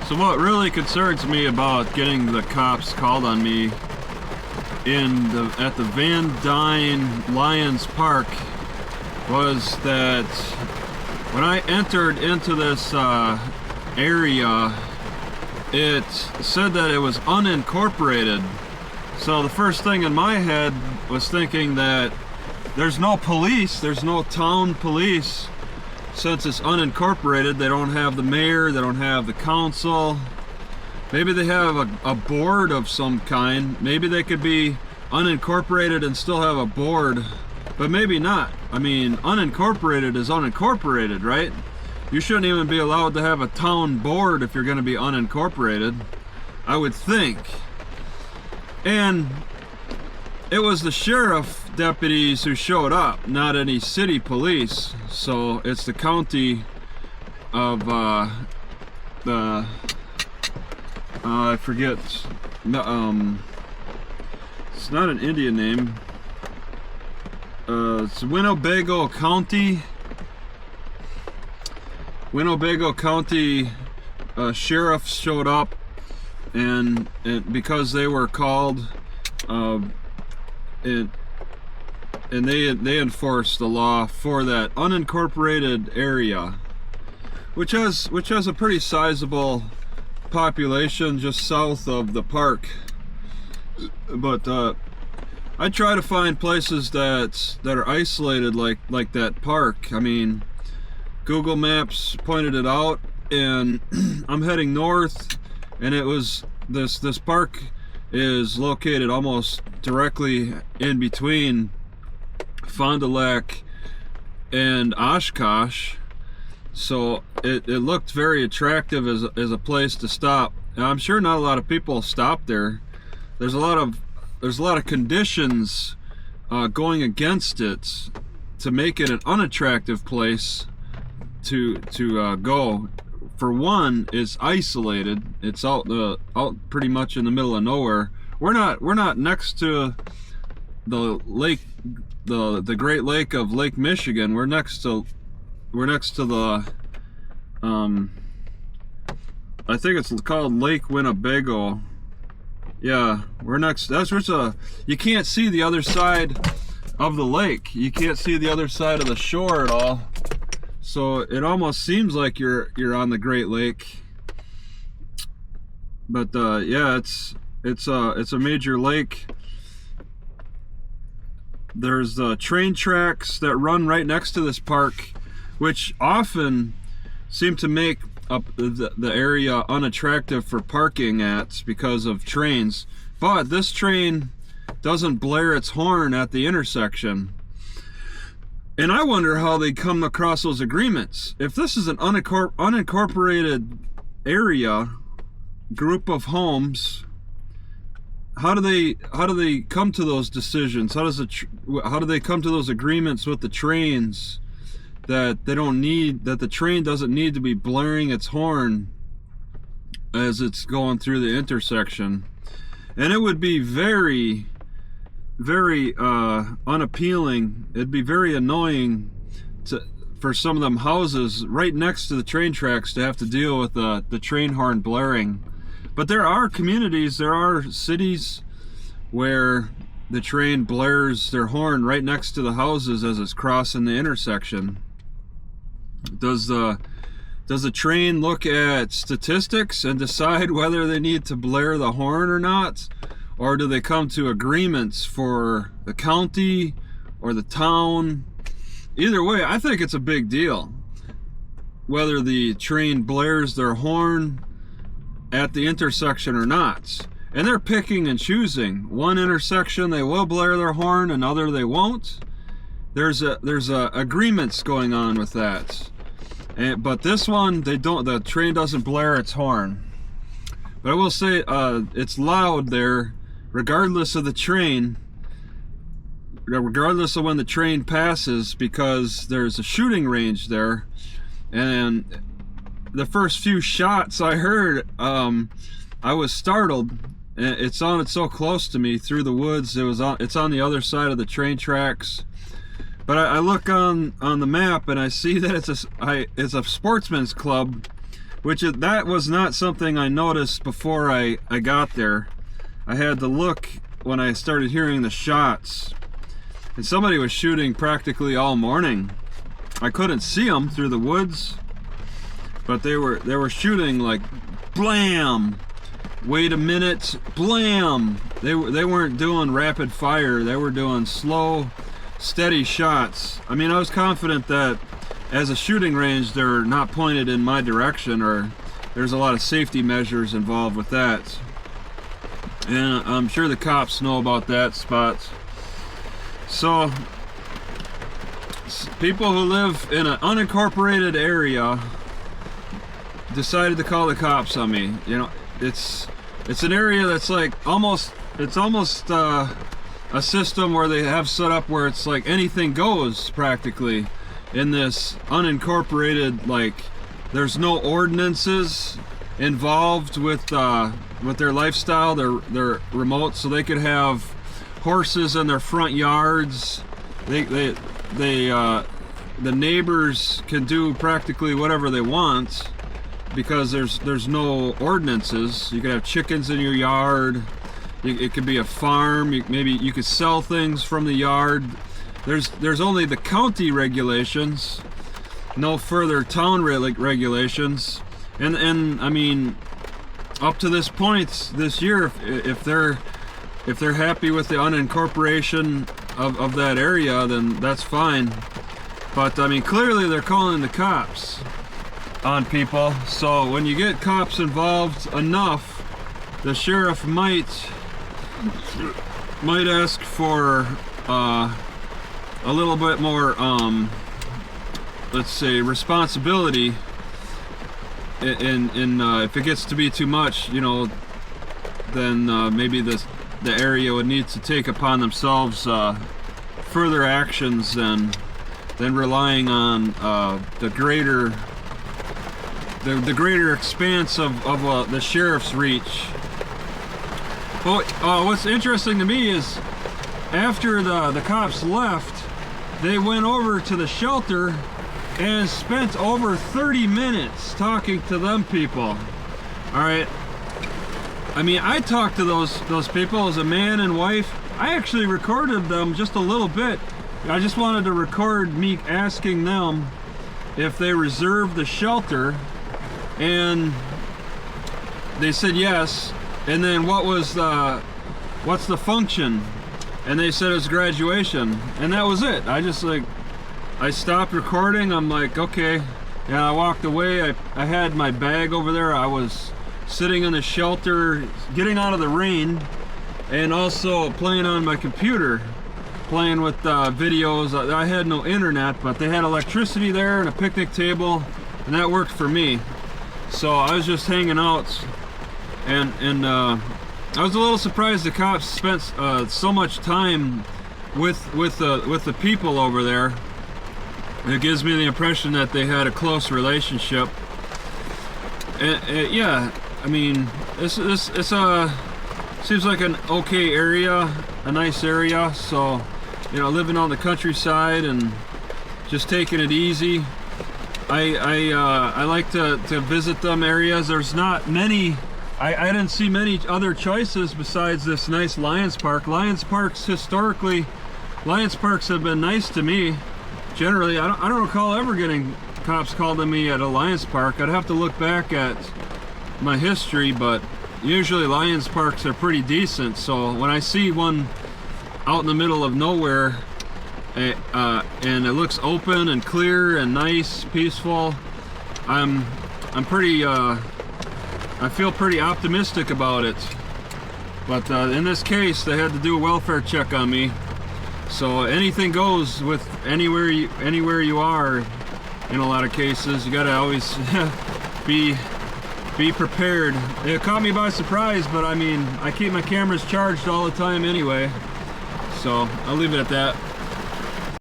So what really concerns me about getting the cops called on me at the Van Dyne Lions Park was that when I entered into this area, it said that it was unincorporated. So the first thing in my head was thinking that there's no police, there's no town police. Since it's unincorporated, they don't have the mayor, they don't have the council. Maybe they have a board of some kind. Maybe they could be unincorporated and still have a board, but maybe not. I mean, unincorporated is unincorporated, right? You shouldn't even be allowed to have a town board if you're going to be unincorporated, I would think. And it was the sheriff deputies who showed up, not any city police. So it's the county of I forget. It's not an Indian name. It's Winnebago County. Winnebago County sheriff showed up, and because they were called, and they enforce the law for that unincorporated area, which has a pretty sizable population just south of the park. But I try to find places that are isolated like that park. I mean, Google Maps pointed it out, and I'm heading north, and it was this park is located almost directly in between Fond du Lac and Oshkosh, so it looked very attractive as a place to stop. And I'm sure not a lot of people stop there. There's a lot of conditions going against it to make it an unattractive place to go. For one, it's isolated. It's out pretty much in the middle of nowhere. We're not next to the lake, the Great Lake of Lake Michigan. We're next to the I think it's called Lake Winnebago. Yeah, we're next. You can't see the other side of the lake. You can't see the other side of the shore at all. So it almost seems like you're on the Great Lake. But yeah, it's a major lake. There's the train tracks that run right next to this park, which often seem to make up the area unattractive for parking at because of trains. But this train doesn't blare its horn at the intersection. And I wonder how they come across those agreements. If this is an unincorporated area, group of homes, how do they come to those decisions? How do they come to those agreements with the trains that the train doesn't need to be blaring its horn as it's going through the intersection? And it would be very, very unappealing. It'd be very annoying for some of them houses right next to the train tracks to have to deal with the train horn blaring. But there are communities, there are cities where the train blares their horn right next to the houses as it's crossing the intersection. Does the train look at statistics and decide whether they need to blare the horn or not? Or do they come to agreements for the county or the town? Either way, I think it's a big deal whether the train blares their horn at the intersection or not. And they're picking and choosing. One intersection they will blare their horn, another they won't. There's agreements going on with that. But this one, the train doesn't blare its horn. But I will say it's loud there, regardless of the train, regardless of when the train passes, because there's a shooting range there. And the first few shots I heard, I was startled. It sounded so close to me through the woods. It's on the other side of the train tracks. But I look on the map and I see that it's a sportsman's club that was not something I noticed before I got there. I had to look when I started hearing the shots, and somebody was shooting practically all morning. I couldn't see them through the woods, but they were shooting like blam, wait a minute, blam. They weren't doing rapid fire. They were doing slow, steady shots. I mean, I was confident that as a shooting range, they're not pointed in my direction, or there's a lot of safety measures involved with that. And I'm sure the cops know about that spot. So people who live in an unincorporated area decided to call the cops on me. You know, it's an area that's like almost a system where they have set up where it's like anything goes practically in this unincorporated, like there's no ordinances involved with their lifestyle. They're remote, so they could have horses in their front yards. The neighbors can do practically whatever they want because there's no ordinances. You could have chickens in your yard. It could be a farm. Maybe you could sell things from the yard. There's only the county regulations, no further town regulations. And I mean, up to this point this year, if they're happy with the unincorporation of that area, then that's fine. But I mean, clearly they're calling the cops on people. So when you get cops involved enough, the sheriff might ask for a little bit more, let's say, responsibility. And if it gets to be too much, you know, then maybe the area would need to take upon themselves further actions than relying on the greater expanse of the sheriff's reach. But what's interesting to me is after the cops left, they went over to the shelter and spent over 30 minutes talking to them people. All right. I mean, I talked to those people as a man and wife. I actually recorded them just a little bit. I just wanted to record me asking them if they reserved the shelter, and they said yes. And then what's the function? And they said it was graduation, and that was it. I stopped recording. I'm like, okay. And I walked away. I had my bag over there. I was sitting in the shelter, getting out of the rain, and also playing on my computer, playing with videos. I had no internet, but they had electricity there and a picnic table, and that worked for me. So I was just hanging out, and I was a little surprised the cops spent so much time with the people over there. It gives me the impression that they had a close relationship. Yeah, I mean, it's seems like an okay area, a nice area. So, you know, living on the countryside and just taking it easy. I like to visit them areas. There's not many. I didn't see many other choices besides this nice Lions Park. Lions Parks have been nice to me. Generally, I don't recall ever getting cops called on me at a Lions Park. I'd have to look back at my history, but usually Lions Parks are pretty decent. So when I see one out in the middle of nowhere, and it looks open and clear and nice, peaceful, I'm pretty I feel pretty optimistic about it. But in this case, they had to do a welfare check on me. So anything goes with anywhere you are. In a lot of cases, you gotta always be prepared. It caught me by surprise, but I mean, I keep my cameras charged all the time anyway. So I'll leave it at that.